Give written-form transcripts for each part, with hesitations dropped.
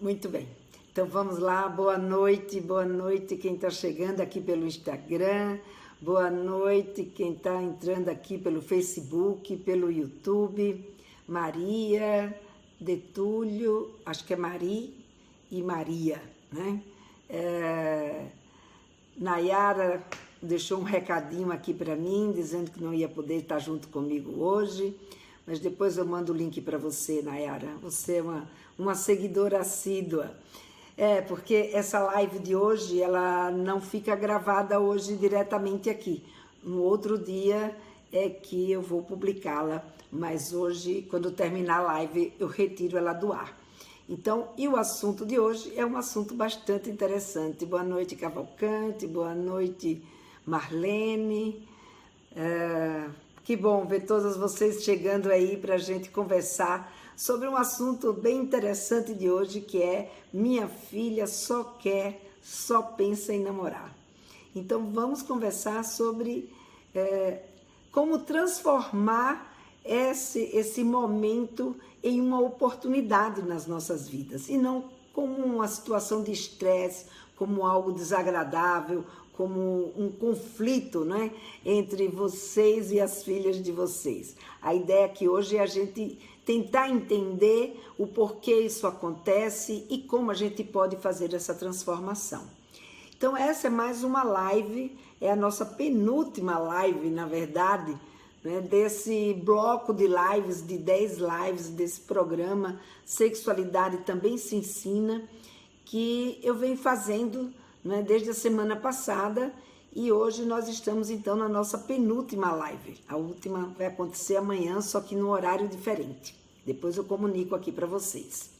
Muito bem. Então vamos lá, boa noite quem está chegando aqui pelo Instagram, boa noite quem está entrando aqui pelo Facebook, pelo YouTube, Maria, Detúlio, acho que é Mari e Maria, né? Nayara deixou um recadinho aqui para mim, dizendo que não ia poder estar junto comigo hoje, mas depois eu mando o link para você, Nayara. Você é uma seguidora assídua. Porque essa live de hoje, ela não fica gravada hoje diretamente aqui. No outro dia é que eu vou publicá-la, mas hoje, quando terminar a live, eu retiro ela do ar. Então, e o assunto de hoje é um assunto bastante interessante. Boa noite, Cavalcante, boa noite, Marlene. Que bom ver todas vocês chegando aí para a gente conversar sobre um assunto bem interessante de hoje, que é minha filha só pensa em namorar. Então vamos conversar sobre como transformar esse momento em uma oportunidade nas nossas vidas, e não como uma situação de estresse, como algo desagradável, como um conflito, né, entre vocês e as filhas de vocês. A ideia aqui hoje é a gente tentar entender o porquê isso acontece e como a gente pode fazer essa transformação. Então essa é mais uma live, é a nossa penúltima live, na verdade, né, desse bloco de lives, de 10 lives desse programa Sexualidade Também Se Ensina, que eu venho fazendo, né, desde a semana passada, e hoje nós estamos então na nossa penúltima live. A última vai acontecer amanhã, só que num horário diferente. Depois eu comunico aqui para vocês.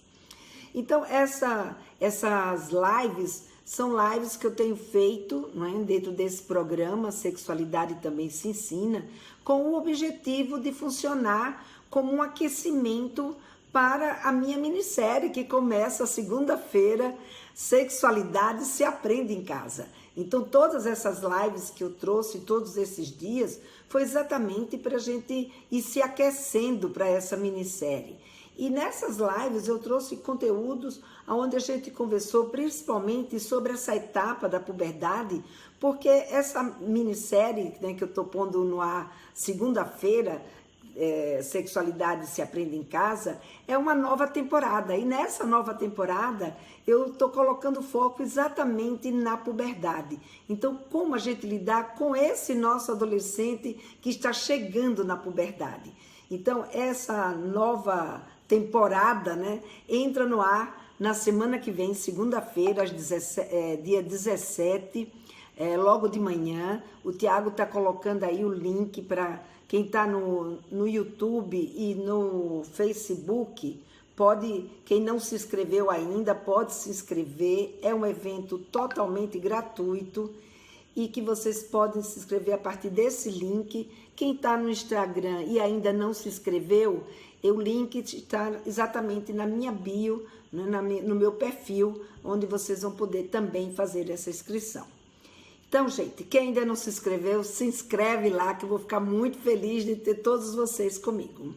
Então essas lives são lives que eu tenho feito, né, dentro desse programa Sexualidade Também Se Ensina, com o objetivo de funcionar como um aquecimento para a minha minissérie, que começa segunda-feira, Sexualidade se Aprende em Casa. Então todas essas lives que eu trouxe todos esses dias foi exatamente para a gente ir se aquecendo para essa minissérie. E nessas lives eu trouxe conteúdos onde a gente conversou principalmente sobre essa etapa da puberdade, porque essa minissérie, né, que eu estou pondo no ar segunda-feira, Sexualidade se Aprende em Casa, é uma nova temporada. E nessa nova temporada eu estou colocando foco exatamente na puberdade. Então, como a gente lidar com esse nosso adolescente que está chegando na puberdade. Então, essa nova temporada, né, entra no ar na semana que vem, segunda-feira, dia 17, logo de manhã. O Tiago está colocando aí o link para quem está no YouTube e no Facebook. Quem não se inscreveu ainda, pode se inscrever. É um evento totalmente gratuito e que vocês podem se inscrever a partir desse link. Quem está no Instagram e ainda não se inscreveu, o link está exatamente na minha bio, né, no meu perfil, onde vocês vão poder também fazer essa inscrição. Então, gente, quem ainda não se inscreveu, se inscreve lá, que eu vou ficar muito feliz de ter todos vocês comigo.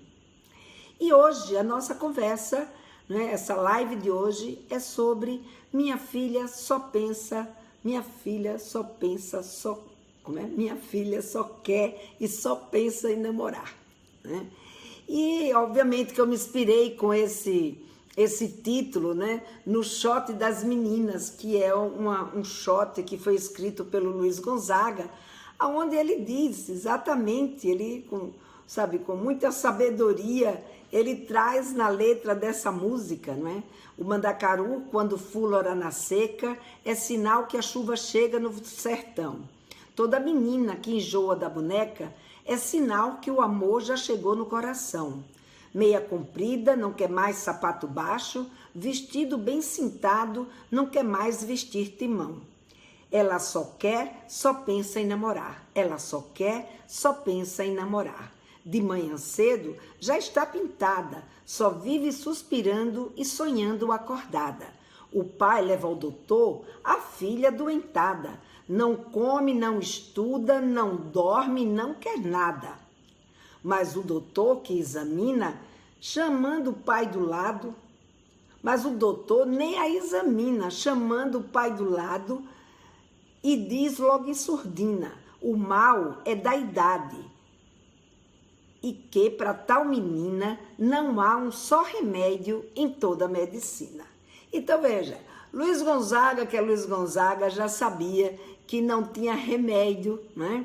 E hoje a nossa conversa, né, essa live de hoje é sobre minha filha só quer e só pensa em namorar, né? E obviamente que eu me inspirei com esse título, né, no Shot das Meninas, que é um shot que foi escrito pelo Luiz Gonzaga, onde ele diz exatamente, ele com muita sabedoria, ele traz na letra dessa música, não é? O mandacaru, quando fulora na seca, é sinal que a chuva chega no sertão. Toda menina que enjoa da boneca é sinal que o amor já chegou no coração. Meia comprida, não quer mais sapato baixo, vestido bem cintado, não quer mais vestir timão. Ela só pensa em namorar. Ela só pensa em namorar. De manhã cedo já está pintada, só vive suspirando e sonhando acordada. O pai leva ao doutor a filha doentada. Não come, não estuda, não dorme, não quer nada. Mas o doutor que examina, chamando o pai do lado, Mas o doutor nem a examina, chamando o pai do lado e diz logo em surdina: o mal é da idade e que para tal menina não há um só remédio em toda a medicina. Então veja, Luiz Gonzaga, que é Luiz Gonzaga, já sabia que não tinha remédio, né?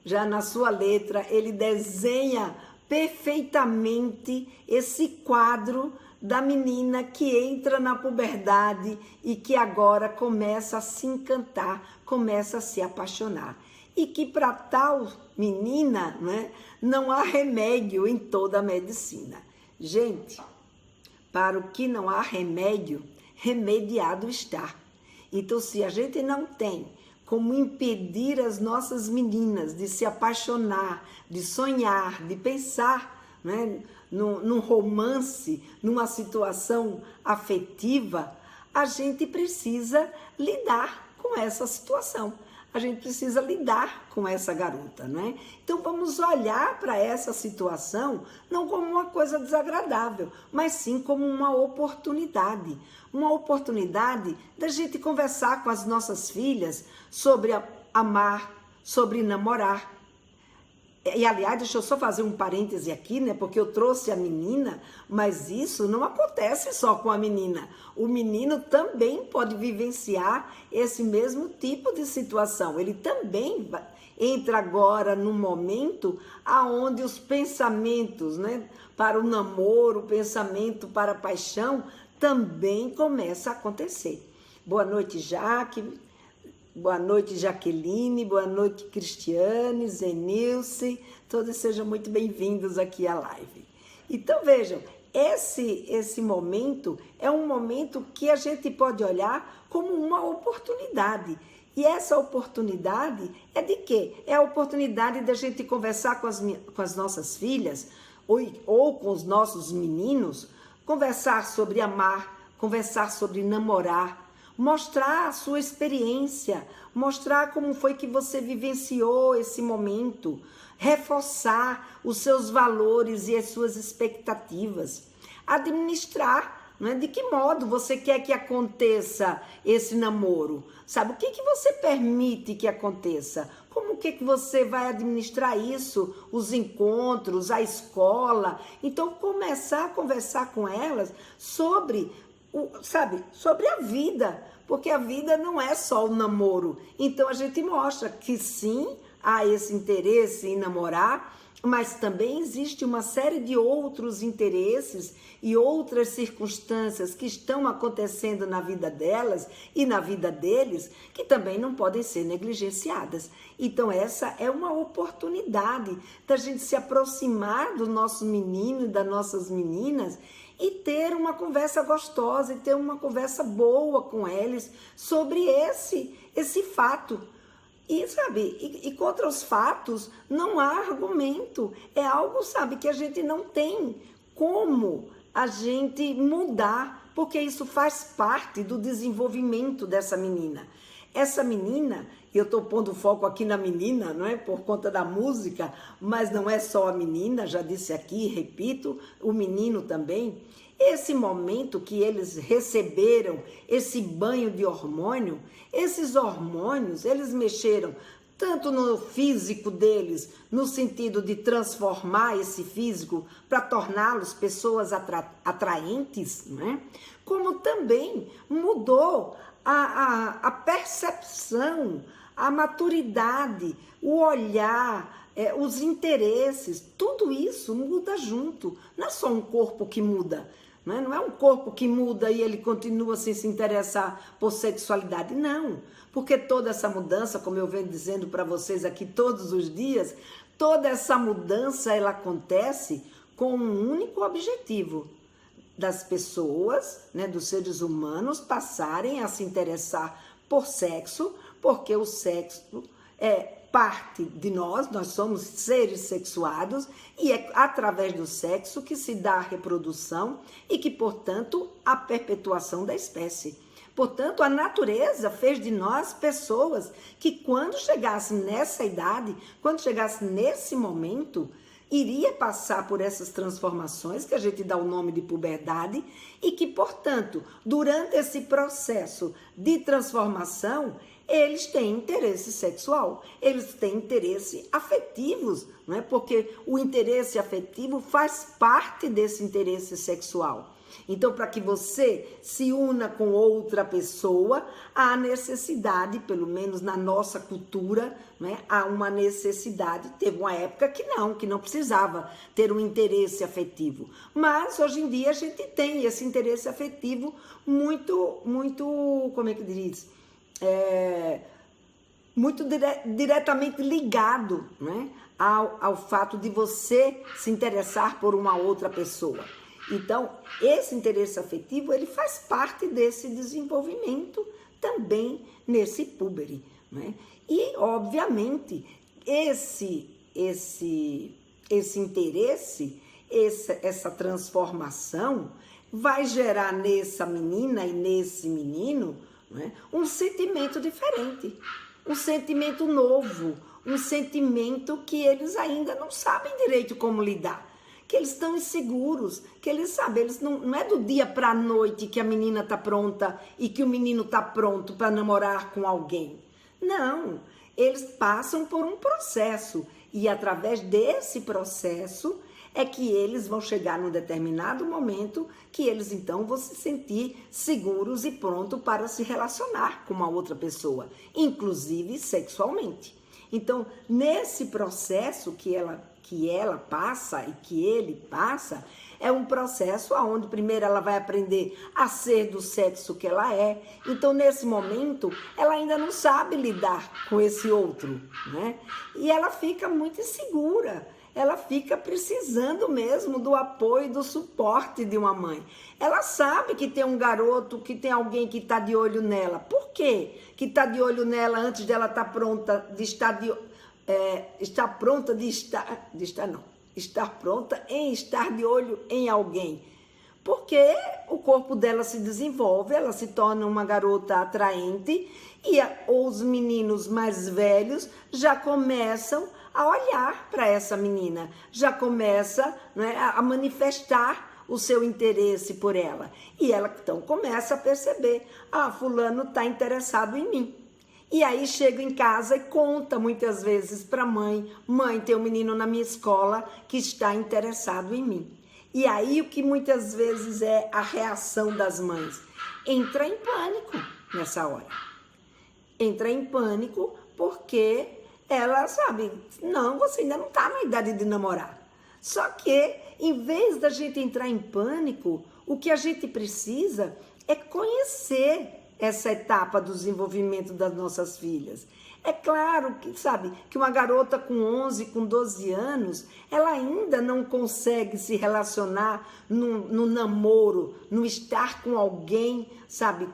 Já na sua letra ele desenha perfeitamente esse quadro da menina que entra na puberdade e que agora começa a se encantar, começa a se apaixonar. E que para tal menina, né, não há remédio em toda a medicina. Gente, para o que não há remédio, remediado está. Então, se a gente não tem como impedir as nossas meninas de se apaixonar, de sonhar, de pensar, né, num romance, numa situação afetiva, a gente precisa lidar com essa situação. A gente precisa lidar com essa garota, né? Então vamos olhar para essa situação não como uma coisa desagradável, mas sim como uma oportunidade da gente conversar com as nossas filhas sobre amar, sobre namorar. E, aliás, deixa eu só fazer um parêntese aqui, né? Porque eu trouxe a menina, mas isso não acontece só com a menina. O menino também pode vivenciar esse mesmo tipo de situação. Ele também entra agora num momento aonde os pensamentos, né, para o namoro, o pensamento para a paixão, também começa a acontecer. Boa noite, Jaque. Boa noite, Jaqueline, boa noite, Cristiane, Zenilce, todos sejam muito bem-vindos aqui à live. Então vejam, esse momento é um momento que a gente pode olhar como uma oportunidade. E essa oportunidade é de quê? É a oportunidade da gente conversar com as nossas filhas ou com os nossos meninos, conversar sobre amar, conversar sobre namorar, mostrar a sua experiência, mostrar como foi que você vivenciou esse momento, reforçar os seus valores e as suas expectativas, administrar, né? De que modo você quer que aconteça esse namoro, sabe? O que você permite que aconteça? Como que você vai administrar isso, os encontros, a escola? Então, começar a conversar com elas sobre sobre a vida, porque a vida não é só o namoro. Então a gente mostra que sim, há esse interesse em namorar, mas também existe uma série de outros interesses e outras circunstâncias que estão acontecendo na vida delas e na vida deles, que também não podem ser negligenciadas. Então essa é uma oportunidade da gente se aproximar do nosso menino e das nossas meninas e ter uma conversa gostosa, e ter uma conversa boa com eles sobre esse fato. E, e contra os fatos não há argumento. É algo, que a gente não tem como a gente mudar, porque isso faz parte do desenvolvimento dessa menina. Essa menina, eu estou pondo foco aqui na menina, não é? Por conta da música, mas não é só a menina, já disse aqui, repito, o menino também. Esse momento que eles receberam, esse banho de hormônio, esses hormônios, eles mexeram tanto no físico deles, no sentido de transformar esse físico para torná-los pessoas atraentes, né? Como também mudou a percepção, a maturidade, o olhar, os interesses, tudo isso muda junto. Não é só um corpo que muda, não é um corpo que muda e ele continua sem se interessar por sexualidade, não. Porque toda essa mudança, como eu venho dizendo para vocês aqui todos os dias, toda essa mudança ela acontece com um único objetivo: das pessoas, né, dos seres humanos passarem a se interessar por sexo, porque o sexo é parte de nós somos seres sexuados e é através do sexo que se dá a reprodução e que, portanto, a perpetuação da espécie. Portanto, a natureza fez de nós pessoas que, quando chegasse nessa idade, quando chegasse nesse momento, iria passar por essas transformações, que a gente dá o nome de puberdade, e que, portanto, durante esse processo de transformação, eles têm interesse sexual, eles têm interesse afetivos, não é? Porque o interesse afetivo faz parte desse interesse sexual. Então, para que você se una com outra pessoa, há necessidade, pelo menos na nossa cultura, né, há uma necessidade. Teve uma época que não precisava ter um interesse afetivo. Mas, hoje em dia, a gente tem esse interesse afetivo muito, como é que diz? Muito diretamente ligado, né, ao fato de você se interessar por uma outra pessoa. Então, esse interesse afetivo, ele faz parte desse desenvolvimento também nesse púbere, né? E, obviamente, esse interesse, essa transformação vai gerar nessa menina e nesse menino, né, um sentimento diferente, um sentimento novo, um sentimento que eles ainda não sabem direito como lidar, que eles estão inseguros, que eles sabem, eles não é do dia para a noite que a menina está pronta e que o menino está pronto para namorar com alguém. Não, eles passam por um processo e através desse processo é que eles vão chegar num determinado momento que eles então vão se sentir seguros e prontos para se relacionar com uma outra pessoa, inclusive sexualmente. Então, nesse processo que ela passa e que ele passa, é um processo onde primeiro ela vai aprender a ser do sexo que ela é. Então, nesse momento, ela ainda não sabe lidar com esse outro, né? E ela fica muito insegura. Ela fica precisando mesmo do apoio e do suporte de uma mãe. Ela sabe que tem um garoto, que tem alguém que está de olho nela. Por quê? Que está de olho nela antes dela estar pronta de estar pronta em estar de olho em alguém. Porque o corpo dela se desenvolve, ela se torna uma garota atraente e os meninos mais velhos já começam a olhar para essa menina, já começa, né, a manifestar o seu interesse por ela. E ela então começa a perceber, fulano está interessado em mim. E aí chega em casa e conta muitas vezes para a mãe, tem um menino na minha escola que está interessado em mim. E aí o que muitas vezes é a reação das mães? Entra em pânico nessa hora. Entra em pânico porque ela sabe, não, você ainda não está na idade de namorar. Só que, em vez da gente entrar em pânico, o que a gente precisa é conhecer essa etapa do desenvolvimento das nossas filhas. É claro que, que uma garota com 11, com 12 anos, ela ainda não consegue se relacionar no namoro, no estar com alguém,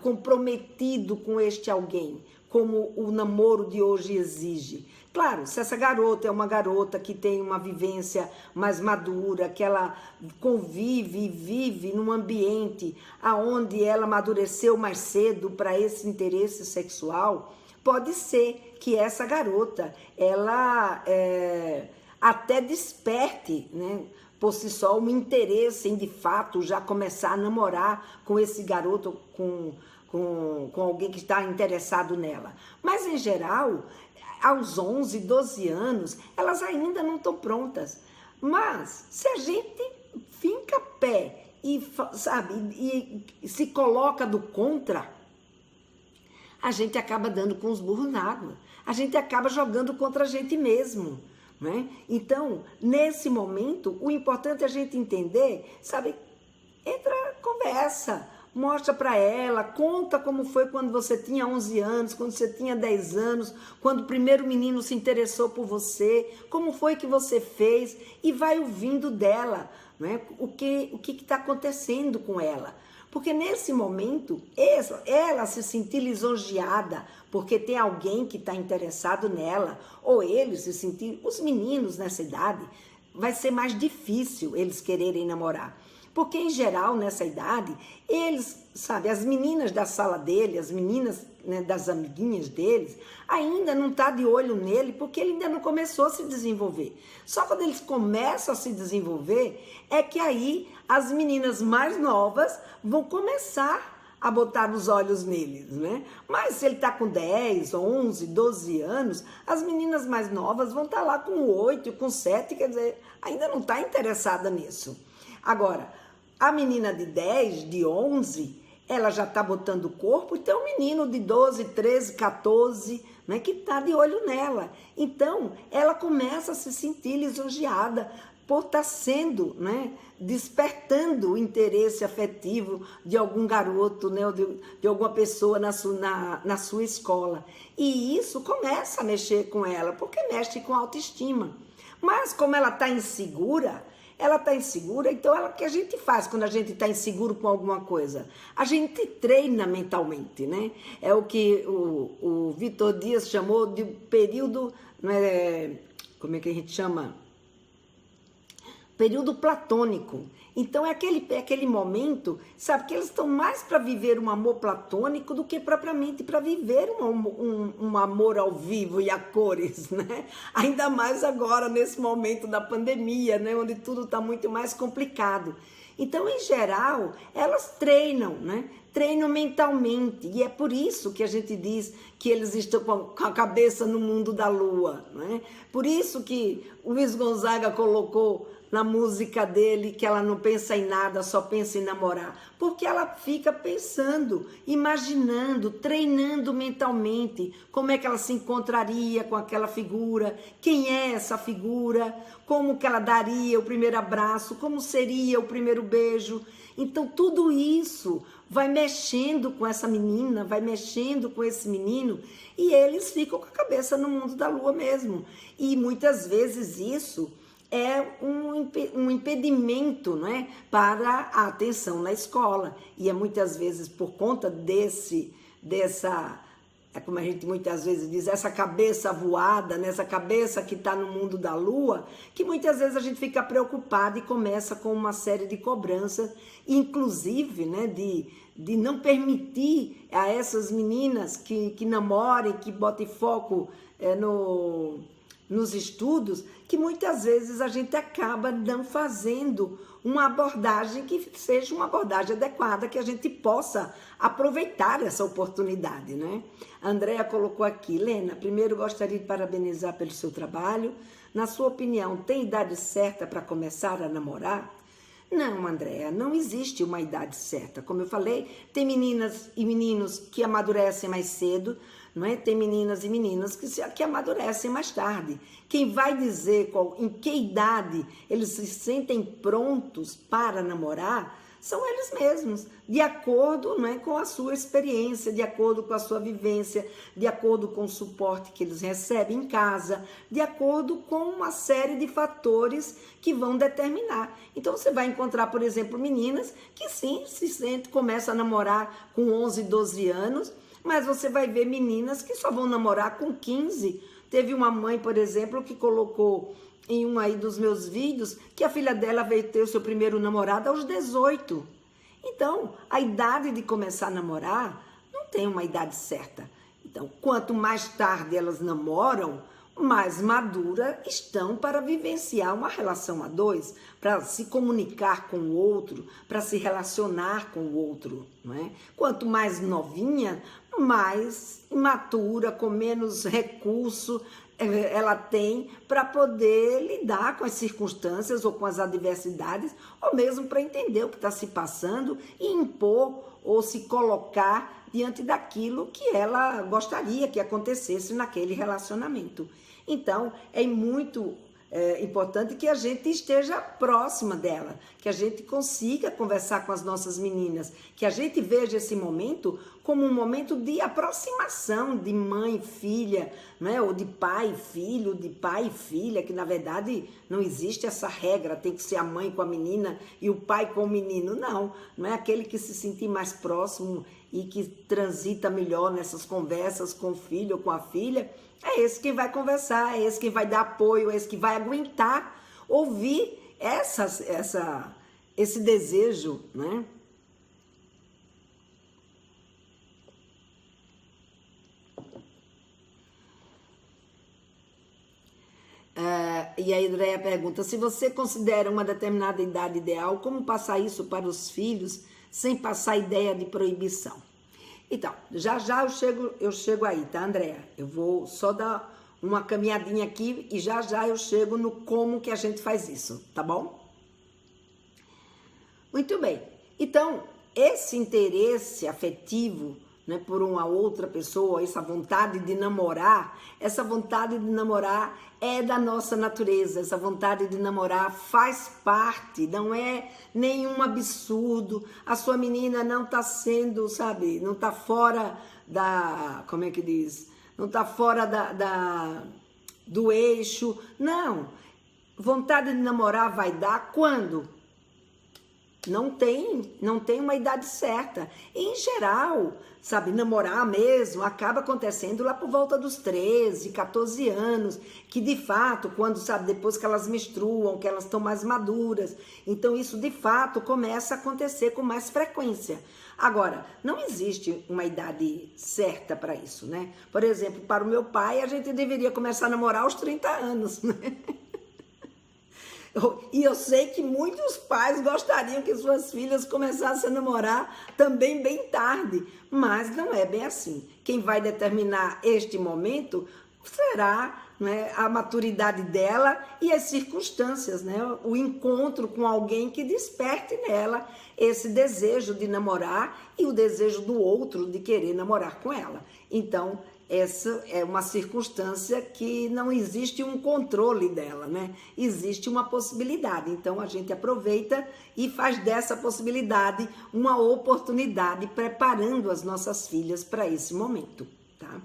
comprometido com este alguém, como o namoro de hoje exige. Claro, se essa garota é uma garota que tem uma vivência mais madura, que ela convive e vive num ambiente onde ela amadureceu mais cedo para esse interesse sexual, pode ser que essa garota, ela até desperte, né, por si só, um interesse em, de fato, já começar a namorar com esse garoto, com alguém que está interessado nela. Mas, em geral, aos 11, 12 anos, elas ainda não estão prontas. Mas, se a gente finca pé e se coloca do contra, a gente acaba dando com os burros na água. A gente acaba jogando contra a gente mesmo, né? Então, nesse momento, o importante é a gente entender, entra, conversa, mostra para ela, conta como foi quando você tinha 11 anos, quando você tinha 10 anos, quando o primeiro menino se interessou por você, como foi que você fez, e vai ouvindo dela, né, o que está acontecendo com ela. Porque nesse momento, ela se sentir lisonjeada porque tem alguém que está interessado nela, ou ele se sentir, os meninos nessa idade, vai ser mais difícil eles quererem namorar. Porque, em geral, nessa idade, eles, sabe, as meninas da sala dele, as meninas, né, das amiguinhas deles, ainda não tá de olho nele, porque ele ainda não começou a se desenvolver. Só quando eles começam a se desenvolver, é que aí as meninas mais novas vão começar a botar os olhos neles, né? Mas se ele tá com 10, 11, 12 anos, as meninas mais novas vão estar lá com 8, com 7, quer dizer, ainda não tá interessada nisso. Agora, a menina de 10, de 11, ela já tá botando o corpo, e tem um menino de 12, 13, 14, né, que tá de olho nela. Então, ela começa a se sentir lisonjeada por estar sendo, né, despertando o interesse afetivo de algum garoto, né, ou de alguma pessoa na sua escola. E isso começa a mexer com ela, porque mexe com a autoestima. Mas como ela está insegura, então o que a gente faz quando a gente está inseguro com alguma coisa? A gente treina mentalmente, né? É o que o Vitor Dias chamou de período, né, como é que a gente chama? Período platônico. Então é aquele momento, sabe, que eles estão mais para viver um amor platônico do que propriamente para viver um amor ao vivo e a cores, né? Ainda mais agora, nesse momento da pandemia, né? Onde tudo está muito mais complicado. Então, em geral, elas treinam, né? Treinam mentalmente. E é por isso que a gente diz que eles estão com a cabeça no mundo da lua, né? Por isso que o Luiz Gonzaga colocou na música dele que ela não pensa em nada, só pensa em namorar. Porque ela fica pensando, imaginando, treinando mentalmente como é que ela se encontraria com aquela figura, quem é essa figura, como que ela daria o primeiro abraço, como seria o primeiro beijo. Então tudo isso vai mexendo com essa menina, vai mexendo com esse menino, e eles ficam com a cabeça no mundo da lua mesmo. E muitas vezes isso é um impedimento, não é, para a atenção na escola. E é muitas vezes por conta como a gente muitas vezes diz, essa cabeça voada, nessa cabeça que está no mundo da lua, que muitas vezes a gente fica preocupado e começa com uma série de cobranças, inclusive, né, de não permitir a essas meninas que namorem, que botem foco nos estudos, que muitas vezes a gente acaba não fazendo uma abordagem que seja uma abordagem adequada, que a gente possa aproveitar essa oportunidade, né? A Andréa colocou aqui: Lena, primeiro gostaria de parabenizar pelo seu trabalho. Na sua opinião, tem idade certa para começar a namorar? Não, Andréa, não existe uma idade certa. Como eu falei, tem meninas e meninos que amadurecem mais cedo, não é? Tem meninas e meninos que amadurecem mais tarde. Quem vai dizer em que idade eles se sentem prontos para namorar são eles mesmos, de acordo, não é, com a sua experiência, de acordo com a sua vivência, de acordo com o suporte que eles recebem em casa, de acordo com uma série de fatores que vão determinar. Então você vai encontrar, por exemplo, meninas que sim, começam a namorar com 11, 12 anos, mas você vai ver meninas que só vão namorar com 15. Teve uma mãe, por exemplo, que colocou em um aí dos meus vídeos que a filha dela veio ter o seu primeiro namorado aos 18. Então, a idade de começar a namorar não tem uma idade certa. Então, quanto mais tarde elas namoram, mais maduras estão para vivenciar uma relação a dois, para se comunicar com o outro, para se relacionar com o outro, não é? Quanto mais novinha, mais imatura, com menos recurso ela tem para poder lidar com as circunstâncias ou com as adversidades, ou mesmo para entender o que está se passando e impor ou se colocar diante daquilo que ela gostaria que acontecesse naquele relacionamento. Então, é muito importante que a gente esteja próxima dela, que a gente consiga conversar com as nossas meninas, que a gente veja esse momento como um momento de aproximação de mãe e filha, né? Ou de pai e filho, de pai e filha, que na verdade não existe essa regra, tem que ser a mãe com a menina e o pai com o menino, não é aquele que se sentir mais próximo e que transita melhor nessas conversas com o filho ou com a filha, é esse que vai conversar, é esse que vai dar apoio, é esse que vai aguentar ouvir esse desejo, né? E a Andréia pergunta, se você considera uma determinada idade ideal, como passar isso para os filhos sem passar a ideia de proibição? Então, já eu chego aí, tá, Andréia? Eu vou só dar uma caminhadinha aqui e já eu chego no como que a gente faz isso, tá bom? Muito bem. Então, esse interesse afetivo, né, por uma outra pessoa, essa vontade de namorar é da nossa natureza, essa vontade de namorar faz parte, não é nenhum absurdo, a sua menina não está sendo, sabe, não está fora da, como é que diz, não está fora do eixo, não, vontade de namorar vai dar quando? Não tem uma idade certa. Em geral, sabe, namorar mesmo acaba acontecendo lá por volta dos 13, 14 anos, que de fato, quando, sabe, depois que elas menstruam, que elas estão mais maduras, então isso de fato começa a acontecer com mais frequência. Agora, não existe uma idade certa para isso, né? Por exemplo, para o meu pai, a gente deveria começar a namorar aos 30 anos, né? E eu sei que muitos pais gostariam que suas filhas começassem a namorar também bem tarde, mas não é bem assim. Quem vai determinar este momento será, né, a maturidade dela e as circunstâncias, né, o encontro com alguém que desperte nela esse desejo de namorar e o desejo do outro de querer namorar com ela. Então, essa é uma circunstância que não existe um controle dela, né? Existe uma possibilidade. Então, a gente aproveita e faz dessa possibilidade uma oportunidade, preparando as nossas filhas para esse momento, tá?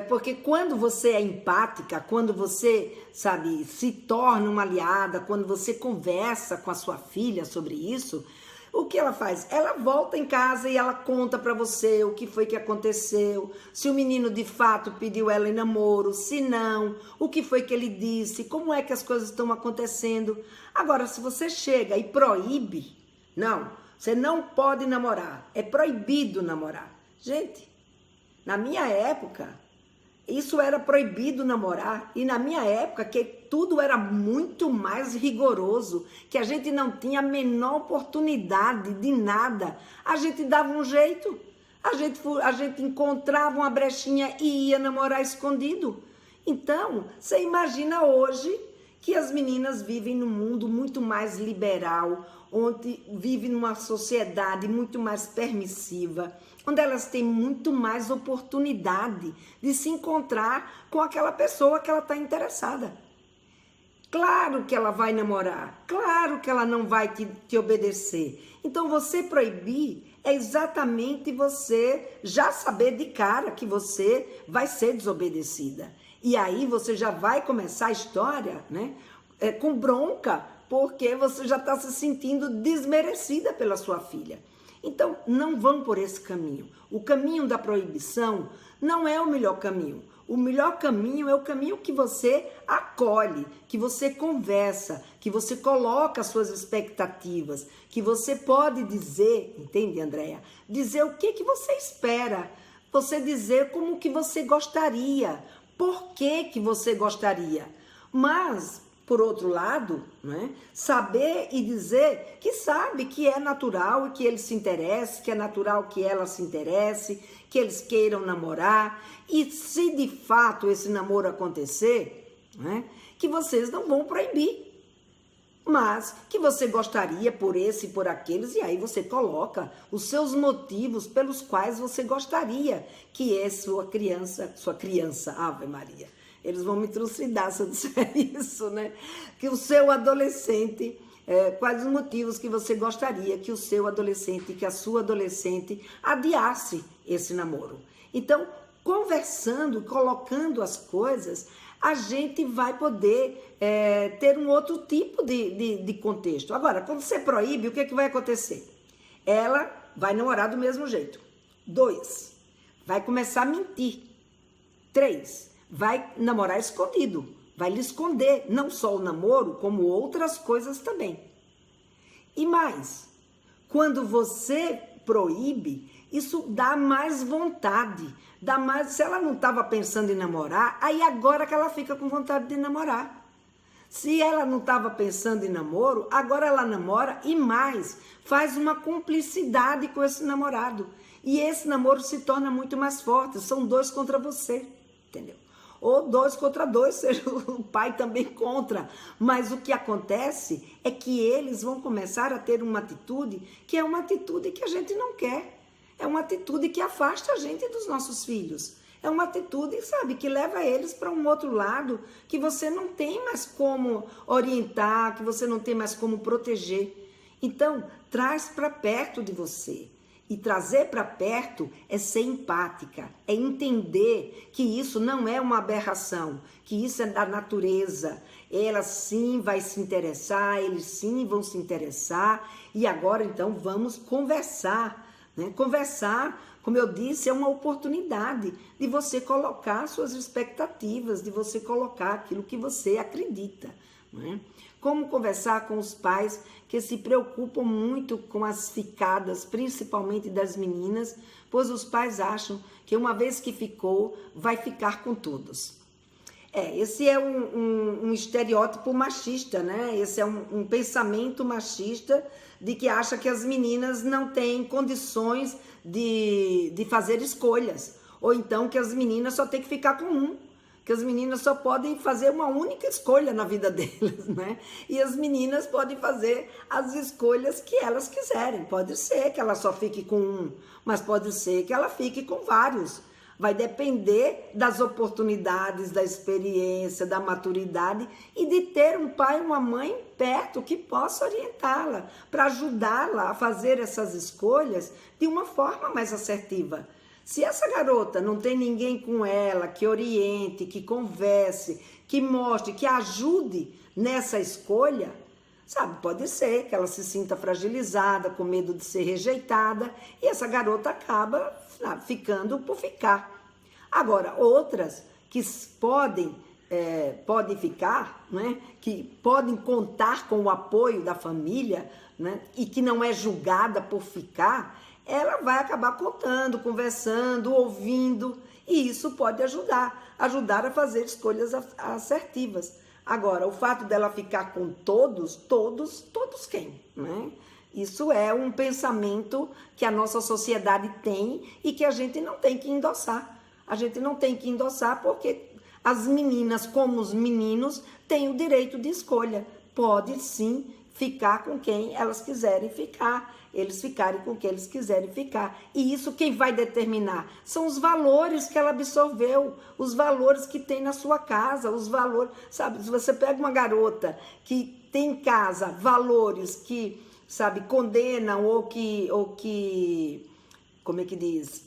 Porque quando você é empática, quando você, sabe, se torna uma aliada, quando você conversa com a sua filha sobre isso, o que ela faz? Ela volta em casa e ela conta para você o que foi que aconteceu, se o menino de fato pediu ela em namoro, se não, o que foi que ele disse, como é que as coisas estão acontecendo. Agora, se você chega e proíbe, não, você não pode namorar, é proibido namorar. Gente, na minha época, isso era proibido namorar, e na minha época que tudo era muito mais rigoroso, que a gente não tinha a menor oportunidade de nada, a gente dava um jeito, a gente encontrava uma brechinha e ia namorar escondido. Então, você imagina hoje que as meninas vivem num mundo muito mais liberal, onde vivem numa sociedade muito mais permissiva, onde elas têm muito mais oportunidade de se encontrar com aquela pessoa que ela está interessada. Claro que ela vai namorar, claro que ela não vai te obedecer. Então, você proibir é exatamente você já saber de cara que você vai ser desobedecida. E aí você já vai começar a história, né, com bronca, porque você já está se sentindo desmerecida pela sua filha. Então, não vão por esse caminho. O caminho da proibição não é o melhor caminho. O melhor caminho é o caminho que você acolhe, que você conversa, que você coloca as suas expectativas, que você pode dizer, entende, Andréia? Dizer o que você espera, você dizer como que você gostaria, por que você gostaria. Mas, por outro lado, né, saber e dizer que sabe que é natural e que ele se interesse, que é natural que ela se interesse, que eles queiram namorar. E se de fato esse namoro acontecer, né, que vocês não vão proibir, mas que você gostaria por esse e por aqueles, e aí você coloca os seus motivos pelos quais você gostaria que é sua criança, Ave Maria. Eles vão me trucidar se eu disser isso, né? Que o seu adolescente, quais os motivos que você gostaria que o seu adolescente, que a sua adolescente adiasse esse namoro. Então, conversando, colocando as coisas, a gente vai poder ter um outro tipo de contexto. Agora, quando você proíbe, o que vai acontecer? Ela vai namorar do mesmo jeito. 2, vai começar a mentir. 3, vai namorar escondido, vai lhe esconder, não só o namoro, como outras coisas também. E mais, quando você proíbe, isso dá mais vontade, dá mais. Se ela não estava pensando em namorar, aí agora que ela fica com vontade de namorar. Se ela não estava pensando em namoro, agora ela namora e mais, faz uma cumplicidade com esse namorado. E esse namoro se torna muito mais forte, são dois contra você, entendeu? Ou 2 contra 2, seja o pai também contra. Mas o que acontece é que eles vão começar a ter uma atitude que é uma atitude que a gente não quer. É uma atitude que afasta a gente dos nossos filhos. É uma atitude, sabe, que leva eles para um outro lado que você não tem mais como orientar, que você não tem mais como proteger. Então, traz para perto de você. E trazer para perto é ser empática, é entender que isso não é uma aberração, que isso é da natureza. Ela sim vai se interessar, eles sim vão se interessar. E agora, então, vamos conversar, né? Conversar, como eu disse, é uma oportunidade de você colocar suas expectativas, de você colocar aquilo que você acredita, né? Como conversar com os pais que se preocupam muito com as ficadas, principalmente das meninas, pois os pais acham que uma vez que ficou, vai ficar com todos. Esse é um estereótipo machista, né? Esse é um pensamento machista de que acha que as meninas não têm condições de fazer escolhas. Ou então que as meninas só têm que ficar com um. Que as meninas só podem fazer uma única escolha na vida delas, né? E as meninas podem fazer as escolhas que elas quiserem. Pode ser que ela só fique com um, mas pode ser que ela fique com vários. Vai depender das oportunidades, da experiência, da maturidade e de ter um pai e uma mãe perto que possa orientá-la, para ajudá-la a fazer essas escolhas de uma forma mais assertiva. Se essa garota não tem ninguém com ela que oriente, que converse, que mostre, que ajude nessa escolha, sabe, pode ser que ela se sinta fragilizada, com medo de ser rejeitada, e essa garota acaba ficando por ficar. Agora, outras que podem ficar, né, que podem contar com o apoio da família, né, e que não é julgada por ficar, ela vai acabar contando, conversando, ouvindo, e isso pode ajudar a fazer escolhas assertivas. Agora, o fato dela ficar com todos quem, né? Isso é um pensamento que a nossa sociedade tem e que a gente não tem que endossar. A gente não tem que endossar porque as meninas, como os meninos, têm o direito de escolha. Pode sim ficar com quem elas quiserem ficar, eles ficarem com quem eles quiserem ficar. E isso quem vai determinar são os valores que ela absorveu, os valores que tem na sua casa, os valores, sabe? Se você pega uma garota que tem em casa valores que, sabe, condenam ou que como é que diz?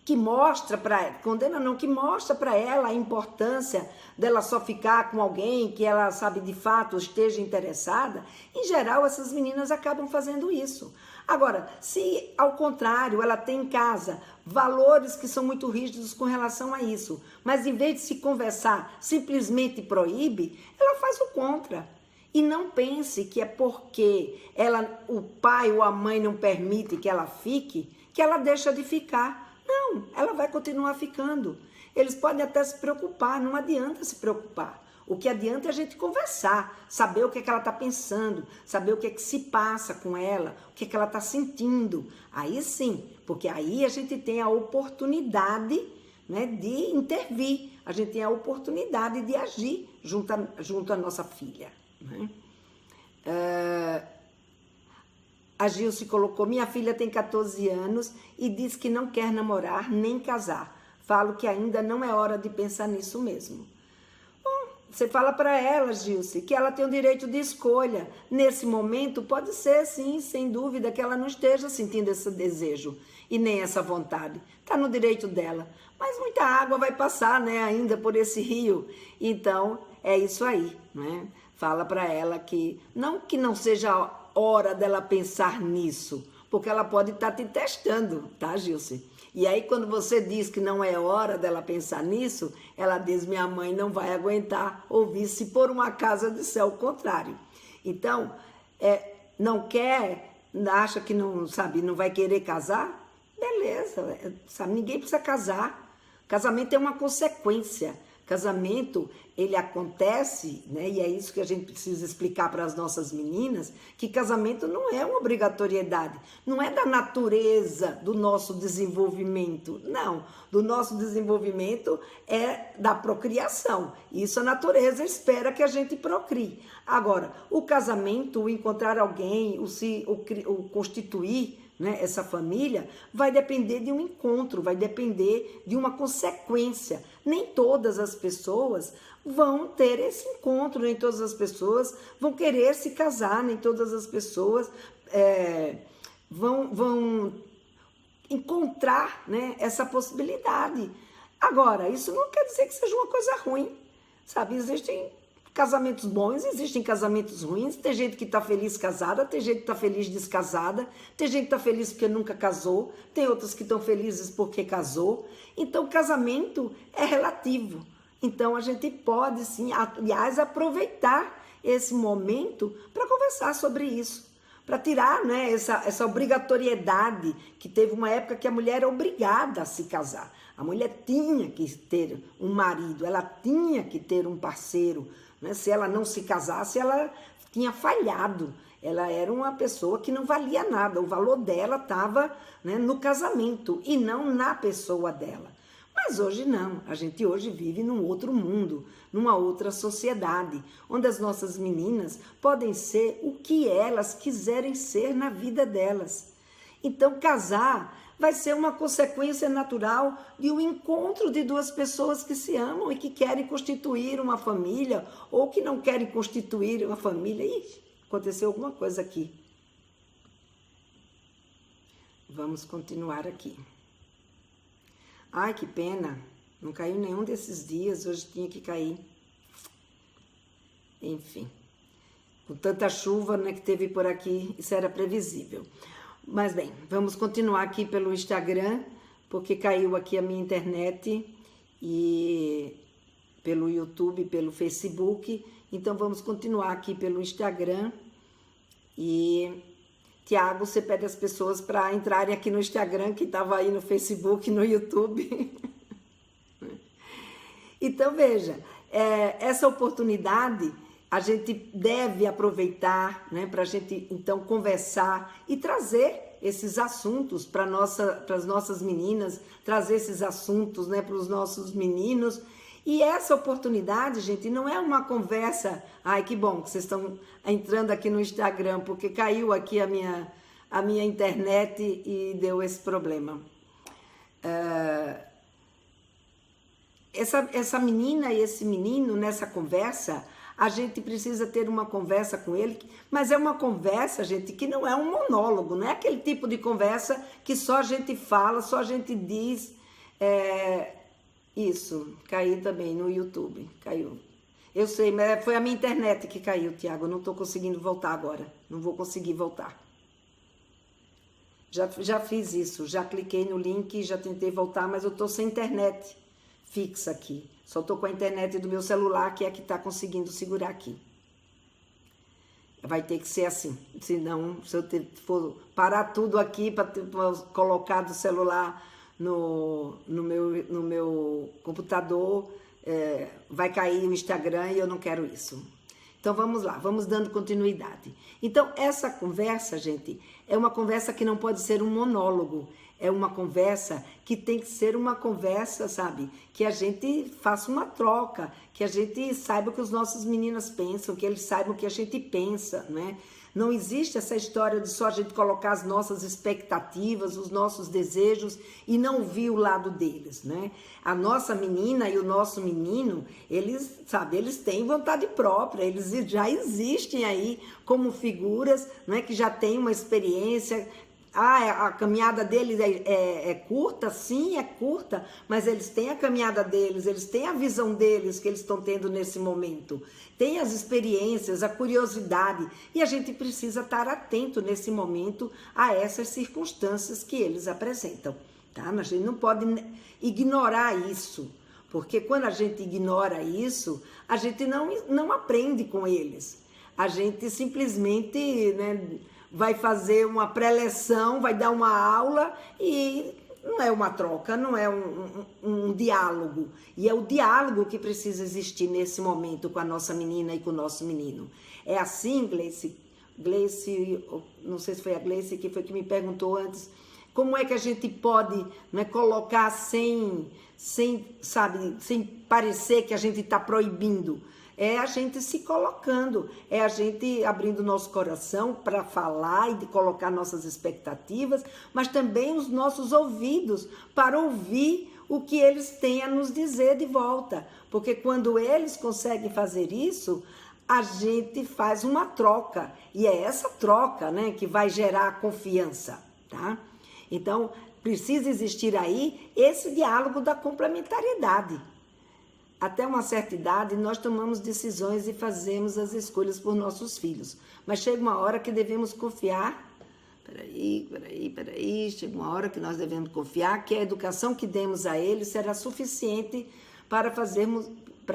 Que mostra para ela, condena não, que mostra para ela a importância dela só ficar com alguém que ela, sabe, de fato esteja interessada, em geral essas meninas acabam fazendo isso. Agora, se ao contrário ela tem em casa valores que são muito rígidos com relação a isso, mas em vez de se conversar, simplesmente proíbe, ela faz o contra. E não pense que é porque o pai ou a mãe não permite que ela fique, que ela deixa de ficar. Não, ela vai continuar ficando. Eles podem até se preocupar, não adianta se preocupar. O que adianta é a gente conversar, saber o que é que ela está pensando, saber o que é que se passa com ela, o que é que ela está sentindo. Aí sim, porque aí a gente tem a oportunidade, né, de intervir, a gente tem a oportunidade de agir junto à nossa filha, né? A Gilce colocou, minha filha tem 14 anos e diz que não quer namorar nem casar. Falo que ainda não é hora de pensar nisso mesmo. Bom, você fala para ela, Gilce, que ela tem o direito de escolha. Nesse momento, pode ser, sim, sem dúvida, que ela não esteja sentindo esse desejo e nem essa vontade. Está no direito dela. Mas muita água vai passar, né, ainda por esse rio. Então, é isso aí, né? Fala para ela que não seja hora dela pensar nisso, porque ela pode estar te testando, tá, Gilce? E aí, quando você diz que não é hora dela pensar nisso, ela diz, minha mãe não vai aguentar ouvir se por uma acaso disser o contrário. Então, não quer, acha que não, sabe, não vai querer casar, beleza, sabe, ninguém precisa casar. Casamento é uma consequência. Casamento, ele acontece, né? E é isso que a gente precisa explicar para as nossas meninas, que casamento não é uma obrigatoriedade, não é da natureza do nosso desenvolvimento, não. Do nosso desenvolvimento é da procriação. Isso a natureza espera que a gente procrie. Agora, o casamento, o encontrar alguém, o constituir, né, essa família, vai depender de um encontro, vai depender de uma consequência. Nem todas as pessoas vão ter esse encontro, nem todas as pessoas vão querer se casar, nem todas as pessoas vão encontrar, né, essa possibilidade. Agora, isso não quer dizer que seja uma coisa ruim, sabe? Existem casamentos bons, existem casamentos ruins, tem gente que está feliz casada, tem gente que está feliz descasada, tem gente que está feliz porque nunca casou, tem outras que estão felizes porque casou. Então, casamento é relativo. Então, a gente pode, sim, aliás, aproveitar esse momento para conversar sobre isso, para tirar, né, essa obrigatoriedade que teve uma época que a mulher era obrigada a se casar. A mulher tinha que ter um marido, ela tinha que ter um parceiro, né? Se ela não se casasse, ela tinha falhado. Ela era uma pessoa que não valia nada. O valor dela estava, né, no casamento e não na pessoa dela. Mas hoje não. A gente hoje vive num outro mundo, numa outra sociedade, onde as nossas meninas podem ser o que elas quiserem ser na vida delas. Então, casar vai ser uma consequência natural de um encontro de duas pessoas que se amam e que querem constituir uma família ou que não querem constituir uma família. Ih, aconteceu alguma coisa aqui. Vamos continuar aqui. Ai, que pena. Não caiu nenhum desses dias, hoje tinha que cair. Enfim, com tanta chuva, né, que teve por aqui, isso era previsível. Mas bem, vamos continuar aqui pelo Instagram, porque caiu aqui a minha internet, e pelo YouTube, pelo Facebook. Então vamos continuar aqui pelo Instagram. E Tiago, você pede às pessoas para entrarem aqui no Instagram, que estava aí no Facebook, no YouTube. Então veja, essa oportunidade a gente deve aproveitar, né, para a gente então conversar e trazer esses assuntos para as nossas meninas, trazer esses assuntos, né, para os nossos meninos. E essa oportunidade, gente, não é uma conversa. Ai, que bom que vocês estão entrando aqui no Instagram, porque caiu aqui a minha internet e deu esse problema. Essa menina e esse menino, nessa conversa, a gente precisa ter uma conversa com ele, mas é uma conversa, gente, que não é um monólogo, não é aquele tipo de conversa que só a gente fala, só a gente diz. Isso, caiu também no YouTube, caiu. Eu sei, mas foi a minha internet que caiu, Tiago, eu não estou conseguindo voltar agora, não vou conseguir voltar. Já fiz isso, já cliquei no link, já tentei voltar, mas eu estou sem internet fixa aqui. Só estou com a internet do meu celular, que é a que está conseguindo segurar aqui. Vai ter que ser assim. Senão, se eu for parar tudo aqui para colocar do celular no meu computador, vai cair o Instagram e eu não quero isso. Então, vamos lá, vamos dando continuidade. Então, essa conversa, gente, é uma conversa que não pode ser um monólogo. É uma conversa que tem que ser uma conversa, sabe? Que a gente faça uma troca, que a gente saiba o que os nossos meninas pensam, que eles saibam o que a gente pensa, né? Não existe essa história de só a gente colocar as nossas expectativas, os nossos desejos e não ouvir o lado deles, né? A nossa menina e o nosso menino, eles, sabe, eles têm vontade própria, eles já existem aí como figuras, né, que já têm uma experiência. A caminhada deles é curta? Sim, é curta, mas eles têm a caminhada deles, eles têm a visão deles que eles estão tendo nesse momento, tem as experiências, a curiosidade, e a gente precisa estar atento nesse momento a essas circunstâncias que eles apresentam, tá? Mas a gente não pode ignorar isso, porque quando a gente ignora isso, a gente não aprende com eles. a gente simplesmente, né, vai fazer uma pré-leção, vai dar uma aula e não é uma troca, não é um diálogo. E é o diálogo que precisa existir nesse momento com a nossa menina e com o nosso menino. É assim, Gleice, não sei se foi a Gleice que foi que me perguntou antes, como é que a gente pode, né, colocar sem parecer que a gente está proibindo? É a gente se colocando, é a gente abrindo nosso coração para falar e de colocar nossas expectativas, mas também os nossos ouvidos para ouvir o que eles têm a nos dizer de volta. Porque quando eles conseguem fazer isso, a gente faz uma troca. E é essa troca, né, que vai gerar confiança, tá? Então, precisa existir aí esse diálogo da complementariedade. Até uma certa idade, nós tomamos decisões e fazemos as escolhas por nossos filhos. Mas chega uma hora que devemos confiar. Chega uma hora que nós devemos confiar que a educação que demos a eles será suficiente para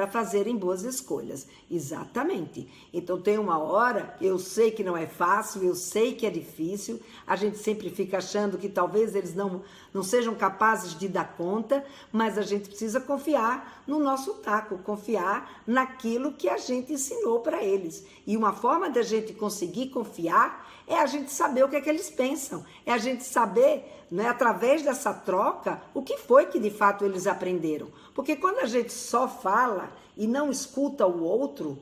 fazerem boas escolhas. Exatamente. Então tem uma hora, eu sei que não é fácil, eu sei que é difícil, a gente sempre fica achando que talvez eles não sejam capazes de dar conta, mas a gente precisa confiar no nosso taco, confiar naquilo que a gente ensinou para eles. E uma forma da gente conseguir confiar é a gente saber o que é que eles pensam, é a gente saber, né, através dessa troca, o que foi que de fato eles aprenderam. Porque quando a gente só fala e não escuta o outro,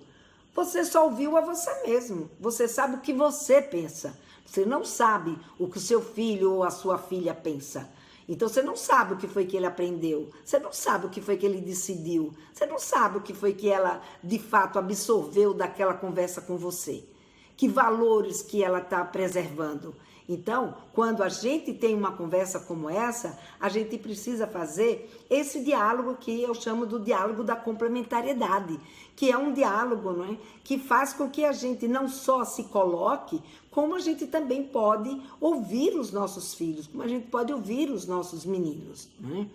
você só ouviu a você mesmo. Você sabe o que você pensa. Você não sabe o que o seu filho ou a sua filha pensa. Então você não sabe o que foi que ele aprendeu. Você não sabe o que foi que ele decidiu. Você não sabe o que foi que ela de fato absorveu daquela conversa com você. Que valores que ela está preservando. Então, quando a gente tem uma conversa como essa, a gente precisa fazer esse diálogo que eu chamo do diálogo da complementariedade, que é um diálogo, não é, que faz com que a gente não só se coloque, como a gente também pode ouvir os nossos filhos, como a gente pode ouvir os nossos meninos, não é?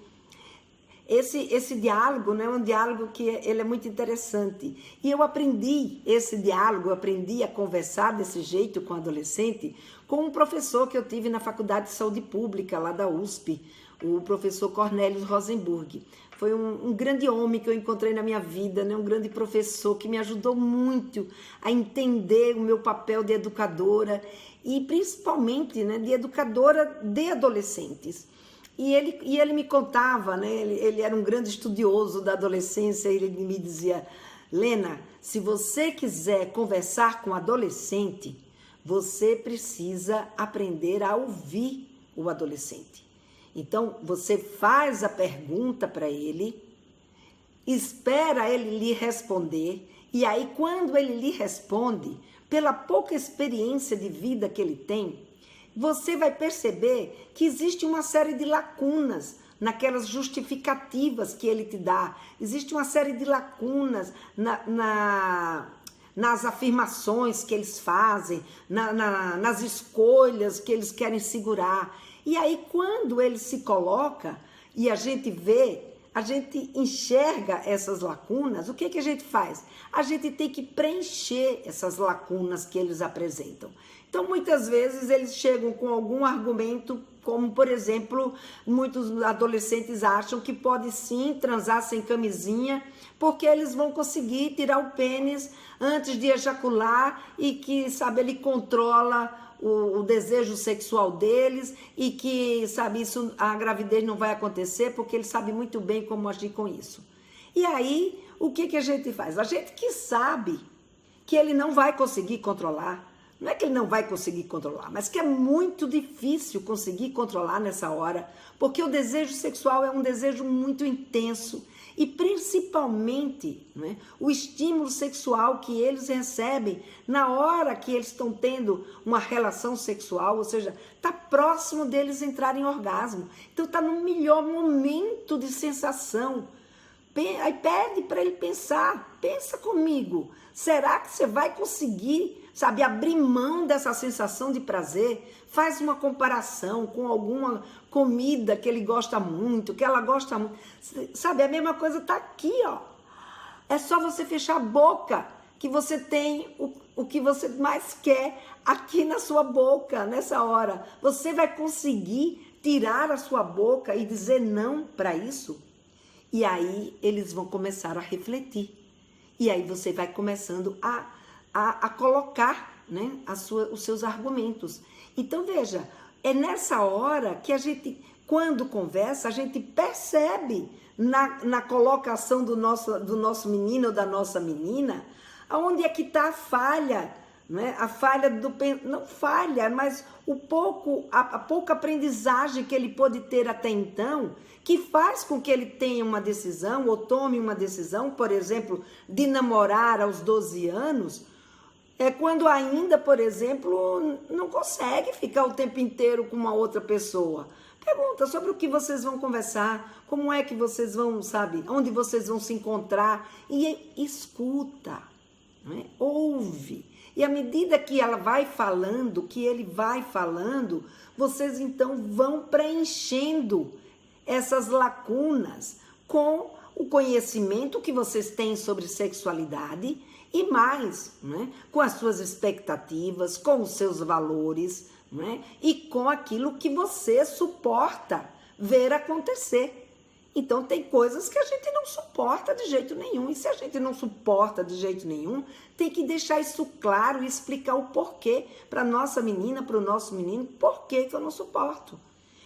Esse diálogo, né, é um diálogo que ele é muito interessante. E eu aprendi esse diálogo, eu aprendi a conversar desse jeito com adolescente com um professor que eu tive na Faculdade de Saúde Pública, lá da USP, o professor Cornélio Rosenburg. Foi um grande homem que eu encontrei na minha vida, né, um grande professor que me ajudou muito a entender o meu papel de educadora e principalmente, né, de educadora de adolescentes. E ele me contava, né? Ele era um grande estudioso da adolescência, ele me dizia, Lena, se você quiser conversar com adolescente, você precisa aprender a ouvir o adolescente. Então, você faz a pergunta para ele, espera ele lhe responder, e aí quando ele lhe responde, pela pouca experiência de vida que ele tem, você vai perceber que existe uma série de lacunas naquelas justificativas que ele te dá. Existe uma série de lacunas nas afirmações que eles fazem, nas escolhas que eles querem segurar. E aí, quando ele se coloca e a gente vê, a gente enxerga essas lacunas, o que a gente faz? A gente tem que preencher essas lacunas que eles apresentam. Então, muitas vezes, eles chegam com algum argumento, como, por exemplo, muitos adolescentes acham que pode sim transar sem camisinha, porque eles vão conseguir tirar o pênis antes de ejacular e que, sabe, ele controla o desejo sexual deles e que, sabe, isso, a gravidez não vai acontecer porque ele sabe muito bem como agir com isso. E aí, o que a gente faz? A gente que sabe que ele não vai conseguir controlar. Não é que ele não vai conseguir controlar, mas que é muito difícil conseguir controlar nessa hora, porque o desejo sexual é um desejo muito intenso e principalmente, né, o estímulo sexual que eles recebem na hora que eles estão tendo uma relação sexual, ou seja, está próximo deles entrarem em orgasmo. Então está no melhor momento de sensação. Aí pede para ele pensar, pensa comigo, será que você vai conseguir, sabe, abrir mão dessa sensação de prazer? Faz uma comparação com alguma comida que ele gosta muito, que ela gosta muito, sabe, a mesma coisa está aqui, ó. É só você fechar a boca que você tem o que você mais quer aqui na sua boca, nessa hora. Você vai conseguir tirar a sua boca e dizer não para isso? E aí eles vão começar a refletir. E aí você vai começando a colocar, né, os seus argumentos. Então veja, é nessa hora que a gente, quando conversa, a gente percebe na colocação do nosso menino ou da nossa menina, aonde é que está a falha, né? A falha não falha, mas a pouca aprendizagem que ele pôde ter até então, que faz com que ele tenha uma decisão ou tome uma decisão, por exemplo, de namorar aos 12 anos, quando ainda, por exemplo, não consegue ficar o tempo inteiro com uma outra pessoa. Pergunta sobre o que vocês vão conversar, como é que vocês vão, sabe, onde vocês vão se encontrar, e escuta, né? Ouve. E à medida que ela vai falando, que ele vai falando, vocês então vão preenchendo essas lacunas com o conhecimento que vocês têm sobre sexualidade e mais, né? Com as suas expectativas, com os seus valores, né? E com aquilo que você suporta ver acontecer. Então tem coisas que a gente não suporta de jeito nenhum. E se a gente não suporta de jeito nenhum, tem que deixar isso claro e explicar o porquê para nossa menina, para o nosso menino, por que eu não suporto.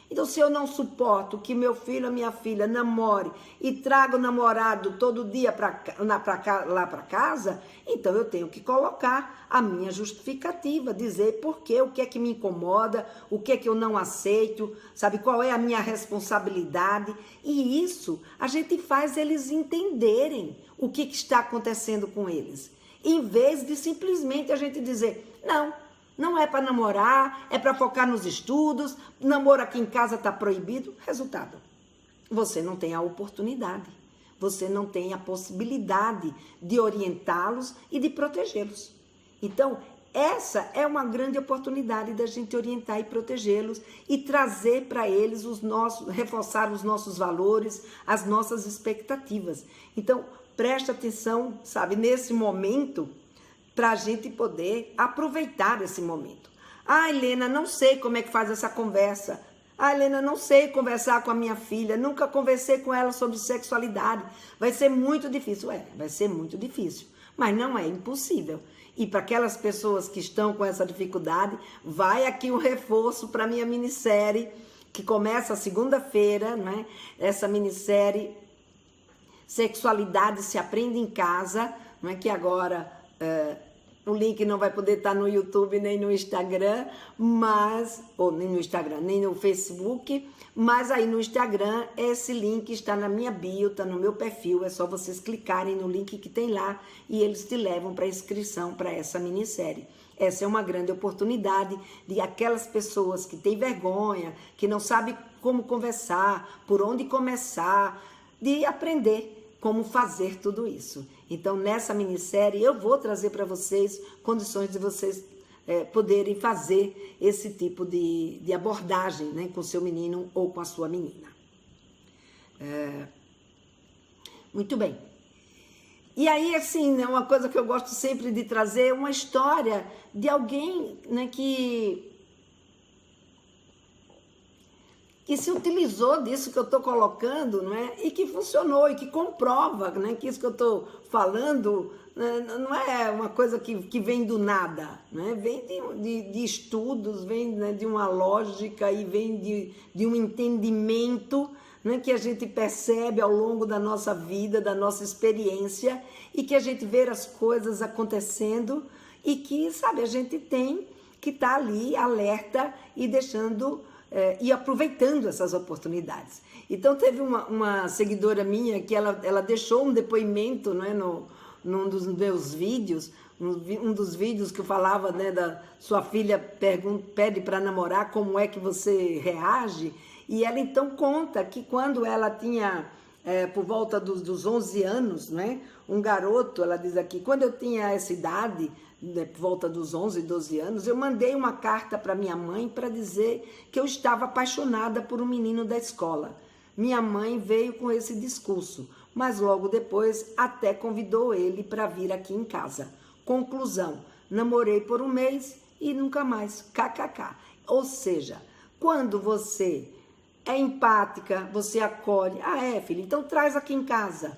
Então, se eu não suporto que meu filho ou minha filha namore e traga o namorado todo dia lá para casa, então eu tenho que colocar a minha justificativa, dizer por quê, o que é que me incomoda, o que é que eu não aceito, sabe, qual é a minha responsabilidade. E isso a gente faz eles entenderem o que está acontecendo com eles, em vez de simplesmente a gente dizer, não é para namorar, é para focar nos estudos, namoro aqui em casa está proibido. Resultado, você não tem a oportunidade, você não tem a possibilidade de orientá-los e de protegê-los. Então, essa é uma grande oportunidade da gente orientar e protegê-los e trazer para eles reforçar os nossos valores, as nossas expectativas. Então, preste atenção, sabe, nesse momento, para a gente poder aproveitar esse momento. Helena, não sei como é que faz essa conversa. Helena, não sei conversar com a minha filha, nunca conversei com ela sobre sexualidade. Vai ser muito difícil. Vai ser muito difícil, mas não é impossível. E para aquelas pessoas que estão com essa dificuldade, vai aqui um reforço para a minha minissérie, que começa segunda-feira, né? Essa minissérie Sexualidade se Aprende em Casa, não é que agora... o link não vai poder estar no YouTube nem no Instagram, nem no Instagram, nem no Facebook, mas aí no Instagram esse link está na minha bio, está no meu perfil, é só vocês clicarem no link que tem lá e eles te levam para a inscrição para essa minissérie. Essa é uma grande oportunidade de aquelas pessoas que têm vergonha, que não sabem como conversar, por onde começar, de aprender como fazer tudo isso. Então, nessa minissérie, eu vou trazer para vocês condições de vocês poderem fazer esse tipo de abordagem, né, com o seu menino ou com a sua menina. Muito bem. E aí, assim, né, uma coisa que eu gosto sempre de trazer é uma história de alguém, né, que se utilizou disso que eu estou colocando, não é? E que funcionou, e que comprova, né, que isso que eu estou falando, né, não é uma coisa que vem do nada, né? Vem de estudos, vem, né, de uma lógica e vem de um entendimento, né, que a gente percebe ao longo da nossa vida, da nossa experiência, e que a gente vê as coisas acontecendo e que, sabe, a gente tem que estar ali alerta e deixando... e aproveitando essas oportunidades. Então, teve uma seguidora minha que ela deixou um depoimento, né, num dos meus vídeos, um dos vídeos que eu falava, né, da sua filha pede para namorar, como é que você reage? E ela então conta que quando ela tinha, por volta dos 11 anos, né, um garoto, ela diz aqui, quando eu tinha essa idade, por volta dos 11, 12 anos, eu mandei uma carta para minha mãe para dizer que eu estava apaixonada por um menino da escola. Minha mãe veio com esse discurso, mas logo depois até convidou ele para vir aqui em casa. Conclusão, namorei por um mês e nunca mais, kkk. Ou seja, quando você é empática, você acolhe, filho, então traz aqui em casa,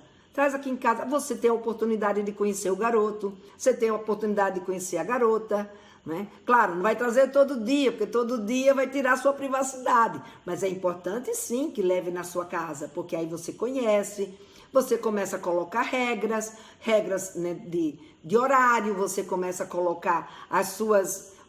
você tem a oportunidade de conhecer o garoto, você tem a oportunidade de conhecer a garota, né? Claro, não vai trazer todo dia, porque todo dia vai tirar a sua privacidade, mas é importante sim que leve na sua casa, porque aí você conhece, você começa a colocar regras, né, de horário, você começa a colocar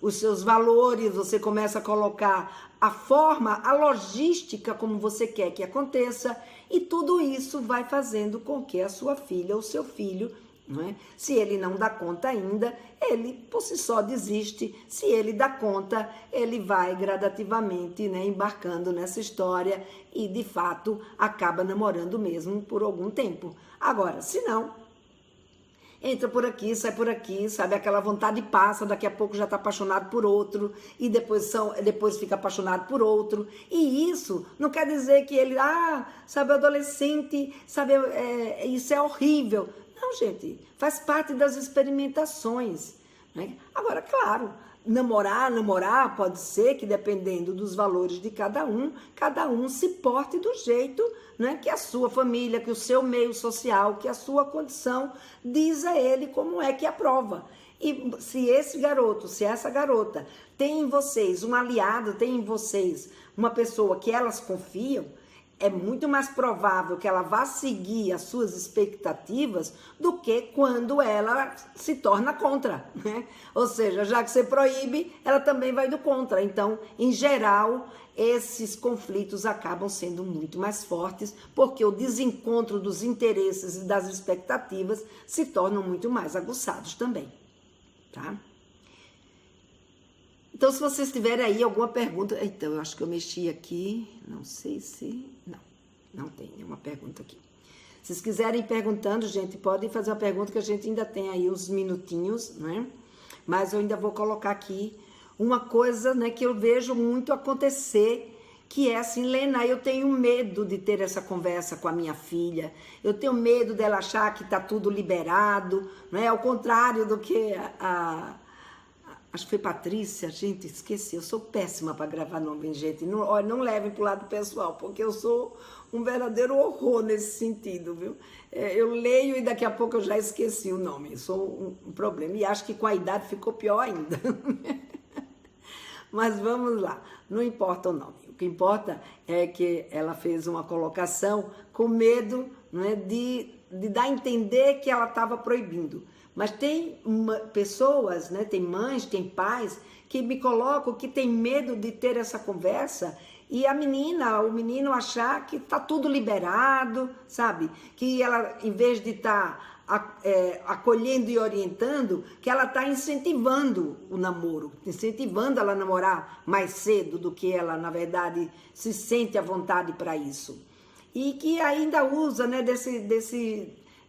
os seus valores, você começa a colocar a forma, a logística como você quer que aconteça, e tudo isso vai fazendo com que a sua filha ou seu filho, não é? Se ele não dá conta ainda, ele por si só desiste. Se ele dá conta, ele vai gradativamente, né, embarcando nessa história e de fato acaba namorando mesmo por algum tempo. Agora, se não, entra por aqui, sai por aqui, sabe? Aquela vontade passa, daqui a pouco já está apaixonado por outro, e depois fica apaixonado por outro. E isso não quer dizer que ele, sabe, adolescente, sabe, isso é horrível. Não, gente, faz parte das experimentações, né? Agora, claro, namorar pode ser que, dependendo dos valores de cada um se porte do jeito, né, que a sua família, que o seu meio social, que a sua condição diz a ele como é que aprova. E se esse garoto, se essa garota tem em vocês um aliado, tem em vocês uma pessoa que elas confiam, é muito mais provável que ela vá seguir as suas expectativas do que quando ela se torna contra, né? Ou seja, já que você proíbe, ela também vai do contra. Então, em geral, esses conflitos acabam sendo muito mais fortes, porque o desencontro dos interesses e das expectativas se tornam muito mais aguçados também, tá? Então, se vocês tiverem aí alguma pergunta... Então, eu acho que eu mexi aqui. Não sei se... Não tem nenhuma pergunta aqui. Se vocês quiserem ir perguntando, gente, podem fazer uma pergunta que a gente ainda tem aí uns minutinhos, né? Mas eu ainda vou colocar aqui uma coisa, né, que eu vejo muito acontecer, que é assim, Lena, eu tenho medo de ter essa conversa com a minha filha, eu tenho medo dela achar que tá tudo liberado, né? Ao contrário do que acho que foi Patrícia, gente, esqueci, eu sou péssima para gravar nome, gente. Não levem para o lado pessoal, porque eu sou um verdadeiro horror nesse sentido, viu? Eu leio e daqui a pouco eu já esqueci o nome, eu sou um problema. E acho que com a idade ficou pior ainda. Mas vamos lá, não importa o nome. O que importa é que ela fez uma colocação com medo, né, de dar a entender que ela estava proibindo. Mas tem pessoas, né, tem mães, tem pais que me colocam que tem medo de ter essa conversa e a menina, o menino achar que tá tudo liberado, sabe? Que ela, em vez de estar acolhendo e orientando, que ela está incentivando o namoro, incentivando ela a namorar mais cedo do que ela, na verdade, se sente à vontade para isso. E que ainda usa, né,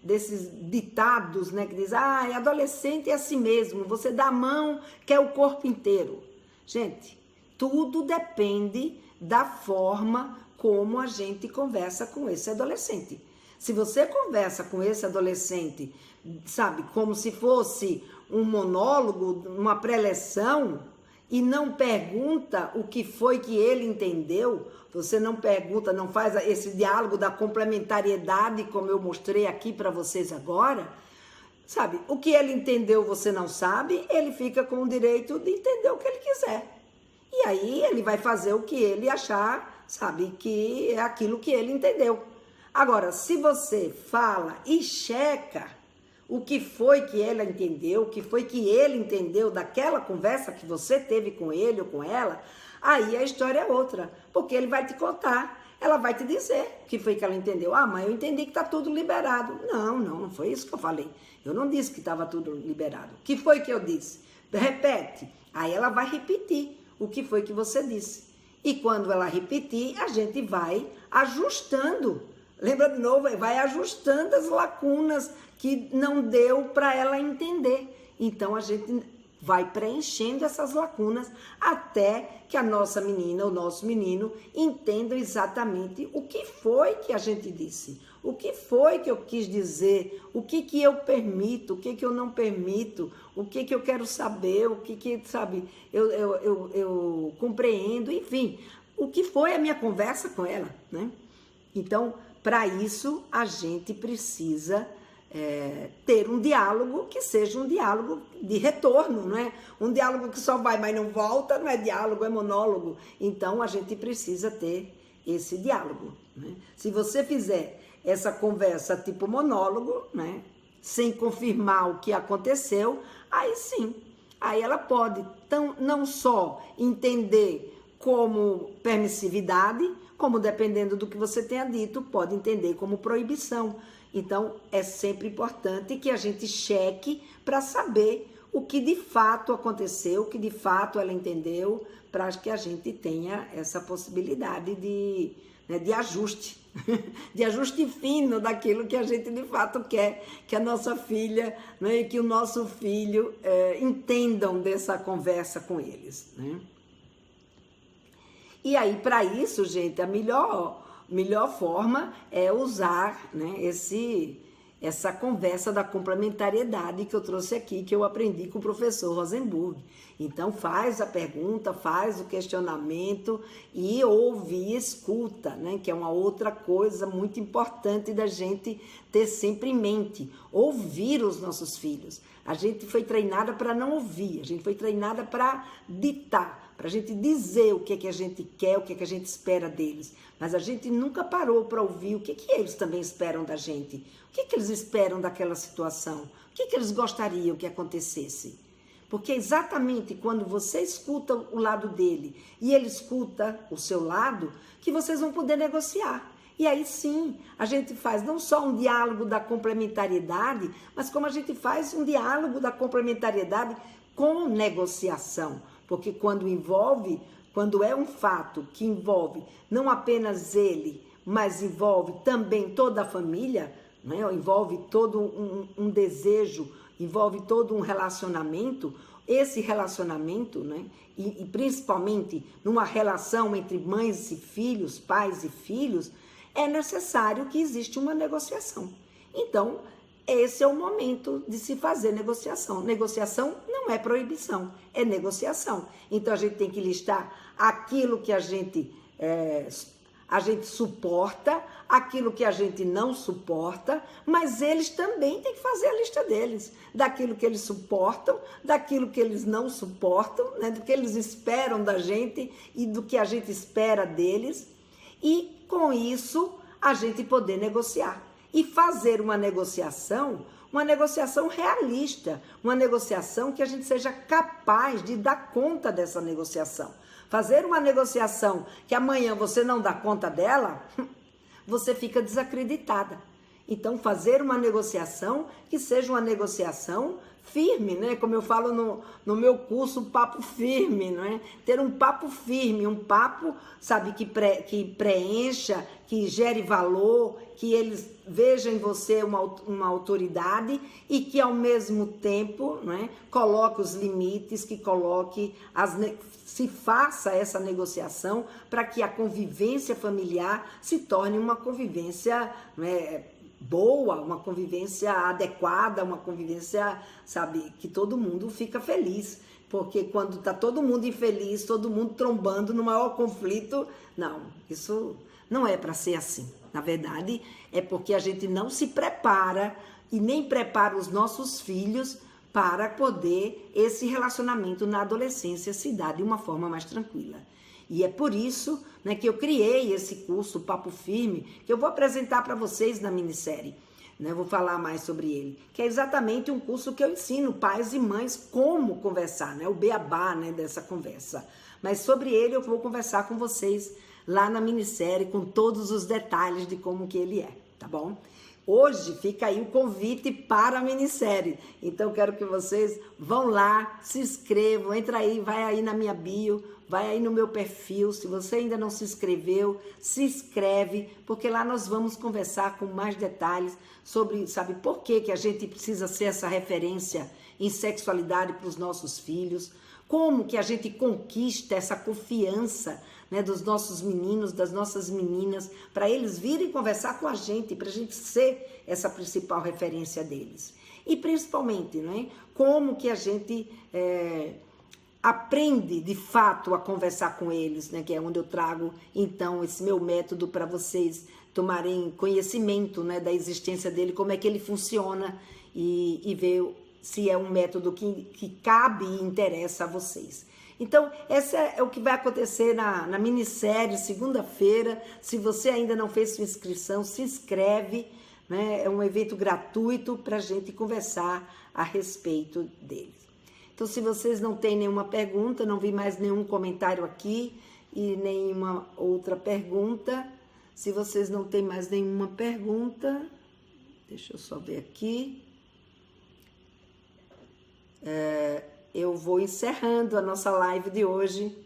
desses ditados, né, que diz, adolescente é assim mesmo, você dá a mão, quer o corpo inteiro. Gente, tudo depende da forma como a gente conversa com esse adolescente. Se você conversa com esse adolescente, sabe, como se fosse um monólogo, uma preleção, e não pergunta o que foi que ele entendeu, você não pergunta, não faz esse diálogo da complementariedade, como eu mostrei aqui para vocês agora, sabe, o que ele entendeu você não sabe, ele fica com o direito de entender o que ele quiser. E aí ele vai fazer o que ele achar, sabe, que é aquilo que ele entendeu. Agora, se você fala e checa o que foi que ela entendeu, o que foi que ele entendeu daquela conversa que você teve com ele ou com ela, aí a história é outra, porque ele vai te contar, ela vai te dizer o que foi que ela entendeu. Mãe, eu entendi que tá tudo liberado. Não foi isso que eu falei. Eu não disse que estava tudo liberado. O que foi que eu disse? Repete. Aí ela vai repetir o que foi que você disse. E quando ela repetir, a gente vai ajustando. Lembra de novo? Vai ajustando as lacunas que não deu para ela entender. Então, a gente vai preenchendo essas lacunas até que a nossa menina, o nosso menino, entendam exatamente o que foi que a gente disse, o que foi que eu quis dizer, o que eu permito, o que eu não permito, o que eu quero saber, o que sabe, eu compreendo, enfim, o que foi a minha conversa com ela, né? Então, para isso, a gente precisa ter um diálogo que seja um diálogo de retorno, não é? Um diálogo que só vai, mas não volta, não é diálogo, é monólogo. Então, a gente precisa ter esse diálogo, né? Se você fizer essa conversa tipo monólogo, né, sem confirmar o que aconteceu, aí sim, aí ela pode não só entender como permissividade, como dependendo do que você tenha dito, pode entender como proibição. Então, é sempre importante que a gente cheque para saber o que de fato aconteceu, o que de fato ela entendeu, para que a gente tenha essa possibilidade de ajuste, de ajuste fino daquilo que a gente de fato quer, que a nossa filha, né, e que o nosso filho entendam dessa conversa com eles, né? E aí, para isso, gente, a melhor forma é usar, né, essa conversa da complementariedade que eu trouxe aqui, que eu aprendi com o professor Rosenburg. Então, faz a pergunta, faz o questionamento e ouve e escuta, né, que é uma outra coisa muito importante da gente ter sempre em mente. Ouvir os nossos filhos. A gente foi treinada para não ouvir, a gente foi treinada para ditar, para a gente dizer o que é que a gente quer, o que é que a gente espera deles. Mas a gente nunca parou para ouvir o que é que eles também esperam da gente. O que é que eles esperam daquela situação? O que é que eles gostariam que acontecesse? Porque é exatamente quando você escuta o lado dele e ele escuta o seu lado, que vocês vão poder negociar. E aí sim, a gente faz não só um diálogo da complementariedade, mas como a gente faz um diálogo da complementariedade com negociação. Porque quando é um fato que envolve não apenas ele, mas envolve também toda a família, né? Envolve todo um desejo, envolve todo um relacionamento, esse relacionamento, né? E principalmente numa relação entre mães e filhos, pais e filhos, é necessário que exista uma negociação. Então, esse é o momento de se fazer negociação. Negociação não é proibição, é negociação. Então, a gente tem que listar aquilo que a gente suporta, aquilo que a gente não suporta, mas eles também têm que fazer a lista deles, daquilo que eles suportam, daquilo que eles não suportam, né, do que eles esperam da gente e do que a gente espera deles, e com isso a gente poder negociar. E fazer uma negociação realista, uma negociação que a gente seja capaz de dar conta dessa negociação. Fazer uma negociação que amanhã você não dá conta dela, você fica desacreditada. Então, fazer uma negociação que seja uma negociação firme, né? Como eu falo no meu curso, papo firme, não é? Ter um papo firme, um papo, sabe, que preencha, que gere valor, que eles vejam em você uma autoridade e que ao mesmo tempo, não é, coloque os limites, que coloque se faça essa negociação para que a convivência familiar se torne uma convivência, não é, boa, uma convivência adequada, uma convivência, sabe, que todo mundo fica feliz. Porque quando tá todo mundo infeliz, todo mundo trombando no maior conflito, não, isso não é para ser assim. Na verdade, é porque a gente não se prepara e nem prepara os nossos filhos para poder esse relacionamento na adolescência se dar de uma forma mais tranquila. E é por isso, né, que eu criei esse curso Papo Firme, que eu vou apresentar para vocês na minissérie, né, vou falar mais sobre ele, que é exatamente um curso que eu ensino pais e mães como conversar, né, o beabá, né, dessa conversa. Mas sobre ele eu vou conversar com vocês lá na minissérie, com todos os detalhes de como que ele é, tá bom? Hoje fica aí o convite para a minissérie. Então, quero que vocês vão lá, se inscrevam, entra aí, vai aí na minha bio, vai aí no meu perfil. Se você ainda não se inscreveu, se inscreve, porque lá nós vamos conversar com mais detalhes sobre, sabe, por que a gente precisa ser essa referência em sexualidade para os nossos filhos, como que a gente conquista essa confiança, né, dos nossos meninos, das nossas meninas, para eles virem conversar com a gente, para a gente ser essa principal referência deles. E principalmente, né, como que a gente aprende de fato a conversar com eles, né, que é onde eu trago então esse meu método para vocês tomarem conhecimento, né, da existência dele, como é que ele funciona e ver se é um método que cabe e interessa a vocês. Então, esse é o que vai acontecer na minissérie, segunda-feira. Se você ainda não fez sua inscrição, se inscreve, né? É um evento gratuito para a gente conversar a respeito deles. Então, se vocês não têm nenhuma pergunta, não vi mais nenhum comentário aqui e nenhuma outra pergunta. Se vocês não têm mais nenhuma pergunta, deixa eu só ver aqui. Eu vou encerrando a nossa live de hoje.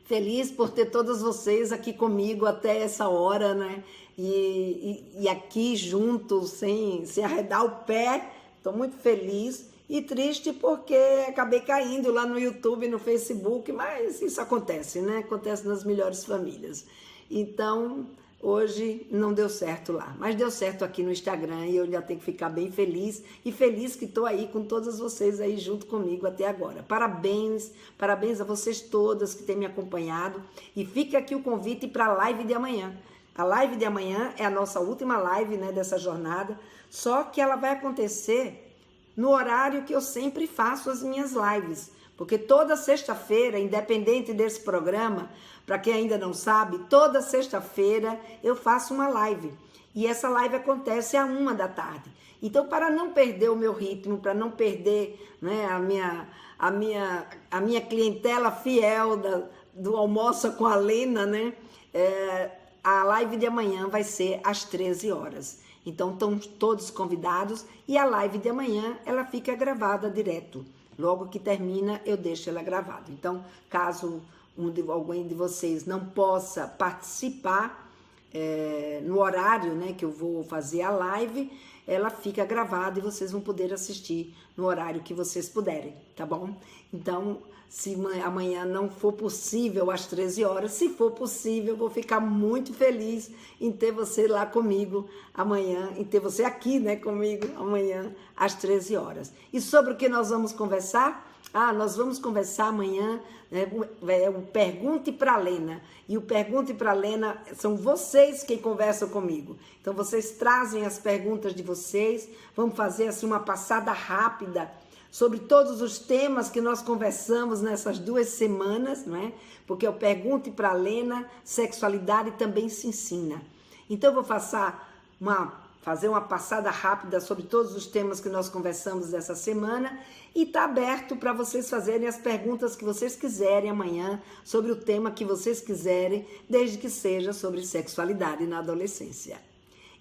Feliz por ter todos vocês aqui comigo até essa hora, né? E aqui juntos, sem arredar o pé. Estou muito feliz e triste porque acabei caindo lá no YouTube, no Facebook, mas isso acontece, né? Acontece nas melhores famílias. Então, hoje não deu certo lá, mas deu certo aqui no Instagram e eu já tenho que ficar bem feliz e feliz que estou aí com todas vocês aí junto comigo até agora. Parabéns, parabéns a vocês todas que têm me acompanhado e fica aqui o convite para a live de amanhã. A live de amanhã é a nossa última live, né, dessa jornada, só que ela vai acontecer no horário que eu sempre faço as minhas lives, porque toda sexta-feira, independente desse programa, para quem ainda não sabe, toda sexta-feira eu faço uma live. E essa live acontece às 13h. Então, para não perder o meu ritmo, para não perder, né, a minha clientela fiel do Almoça com a Lena, né, a live de amanhã vai ser às 13 horas. Então, estão todos convidados e a live de amanhã ela fica gravada direto. Logo que termina, eu deixo ela gravada. Então, caso alguém de vocês não possa participar no horário, né, que eu vou fazer a live, ela fica gravada e vocês vão poder assistir no horário que vocês puderem, tá bom? Então, se amanhã não for possível às 13 horas, se for possível, eu vou ficar muito feliz em ter você lá comigo amanhã, em ter você aqui, né, comigo amanhã às 13 horas. E sobre o que nós vamos conversar? Nós vamos conversar amanhã, o Pergunte para a Lena. E o Pergunte para a Lena são vocês quem conversam comigo. Então, vocês trazem as perguntas de vocês, vamos fazer assim uma passada rápida sobre todos os temas que nós conversamos nessas 2 semanas, não é? Porque o Pergunte para a Lena, sexualidade também se ensina. Então, eu vou fazer uma passada rápida sobre todos os temas que nós conversamos dessa semana e está aberto para vocês fazerem as perguntas que vocês quiserem amanhã sobre o tema que vocês quiserem, desde que seja sobre sexualidade na adolescência.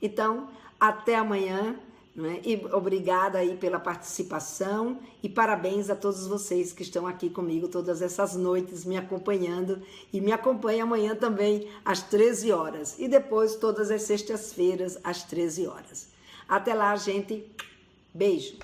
Então, até amanhã, né? E obrigada aí pela participação e parabéns a todos vocês que estão aqui comigo todas essas noites me acompanhando e me acompanhem amanhã também às 13 horas e depois todas as sextas-feiras às 13 horas. Até lá, gente. Beijo.